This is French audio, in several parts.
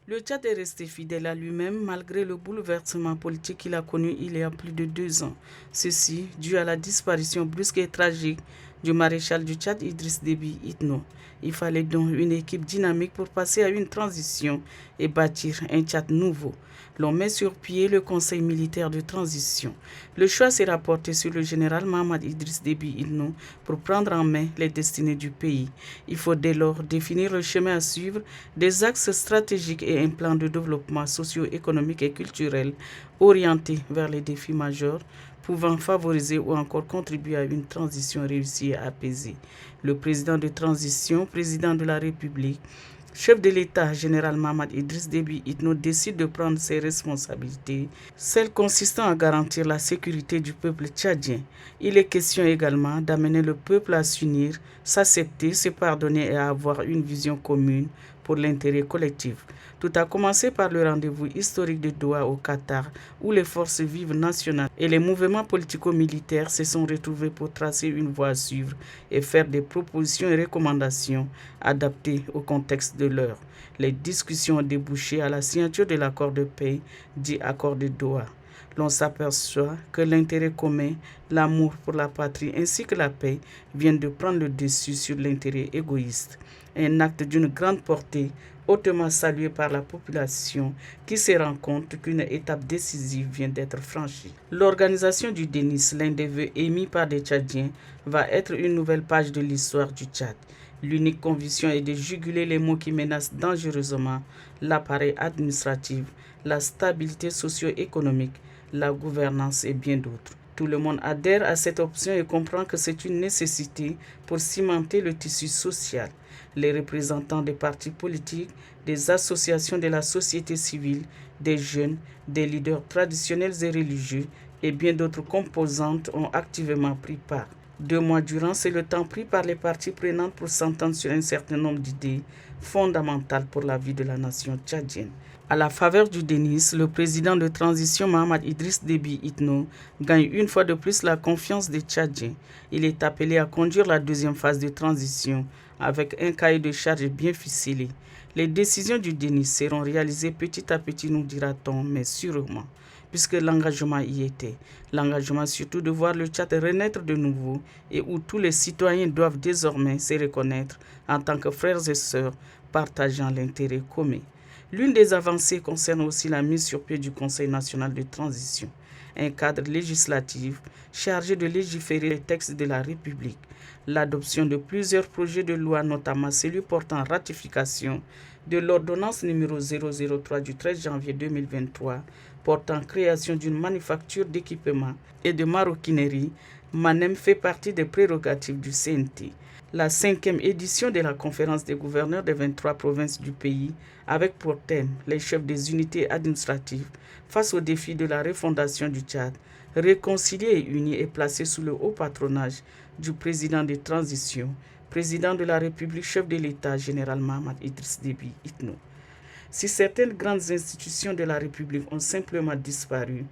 Le Tchad est resté fidèle à lui-même malgré le bouleversement politique qu'il a connu il y a plus de 2 ans. Ceci dû à la disparition brusque et tragique du maréchal du Tchad Idriss Déby Itno. Il fallait donc une équipe dynamique pour passer à une transition et bâtir un Tchad nouveau. L'on met sur pied le Conseil militaire de transition. Le choix sera porté sur le général Mahamad Idriss Déby Itno pour prendre en main les destinées du pays. Il faut dès lors définir le chemin à suivre, des axes stratégiques et un plan de développement socio-économique et culturel orienté vers les défis majeurs pouvant favoriser ou encore contribuer à une transition réussie et apaisée. Le président de transition, président de la République, chef de l'État, général Mahamad Idriss Déby Itno, décide de prendre ses responsabilités, celles consistant à garantir la sécurité du peuple tchadien. Il est question également d'amener le peuple à s'unir, s'accepter, se pardonner et à avoir une vision commune pour l'intérêt collectif. Tout a commencé par le rendez-vous historique de Doha au Qatar, où les forces vives nationales et les mouvements politico-militaires se sont retrouvés pour tracer une voie à suivre et faire des propositions et recommandations adaptées au contexte de l'heure. Les discussions ont débouché à la signature de l'accord de paix, dit accord de Doha. L'on s'aperçoit que l'intérêt commun, l'amour pour la patrie ainsi que la paix viennent de prendre le dessus sur l'intérêt égoïste. Un acte d'une grande portée, hautement salué par la population qui se rend compte qu'une étape décisive vient d'être franchie. L'organisation du Denis, l'un des vœux émis par des Tchadiens, va être une nouvelle page de l'histoire du Tchad. L'unique conviction est de juguler les maux qui menacent dangereusement l'appareil administratif, la stabilité socio-économique, la gouvernance et bien d'autres. Tout le monde adhère à cette option et comprend que c'est une nécessité pour cimenter le tissu social. Les représentants des partis politiques, des associations de la société civile, des jeunes, des leaders traditionnels et religieux et bien d'autres composantes ont activement pris part. 2 mois durant, c'est le temps pris par les parties prenantes pour s'entendre sur un certain nombre d'idées fondamentales pour la vie de la nation tchadienne. À la faveur du Denis, le président de transition Mahamad Idriss Déby Itno gagne une fois de plus la confiance des Tchadiens. Il est appelé à conduire la deuxième phase de transition avec un cahier de charges bien ficelé. Les décisions du Denis seront réalisées petit à petit, nous dira-t-on, mais sûrement, puisque l'engagement y était. L'engagement surtout de voir le Tchad renaître de nouveau et où tous les citoyens doivent désormais se reconnaître en tant que frères et sœurs partageant l'intérêt commun. L'une des avancées concerne aussi la mise sur pied du Conseil national de transition, un cadre législatif chargé de légiférer les textes de la République, l'adoption de plusieurs projets de loi, notamment celui portant ratification de l'ordonnance numéro 003 du 13 janvier 2023 portant création d'une manufacture d'équipements et de maroquinerie. MANEM fait partie des prérogatives du CNT. La 5e édition de la conférence des gouverneurs des 23 provinces du pays, avec pour thème les chefs des unités administratives face aux défis de la refondation du Tchad, réconciliés et unis est placée sous le haut patronage du président de transition, président de la République, chef de l'État, général Mahamad Idriss Déby Itno. Si certaines grandes institutions de la République ont simplement disparu,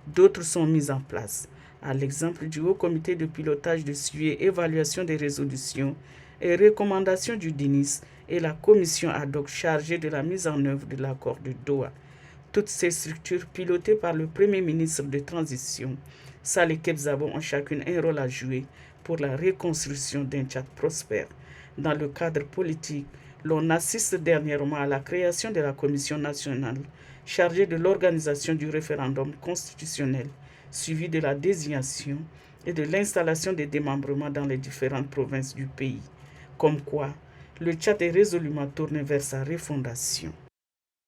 d'autres sont mises en place, à l'exemple du Haut Comité de pilotage de suivi et évaluation des résolutions et recommandations du Denis et la commission ad hoc chargée de la mise en œuvre de l'accord de Doha. Toutes ces structures pilotées par le Premier ministre de transition, Saleh Kebzabo, ont chacune un rôle à jouer pour la reconstruction d'un Tchad prospère. Dans le cadre politique, l'on assiste dernièrement à la création de la Commission nationale chargée de l'organisation du référendum constitutionnel, suivi de la désignation et de l'installation des démembrements dans les différentes provinces du pays. Comme quoi, le Tchad est résolument tourné vers sa refondation.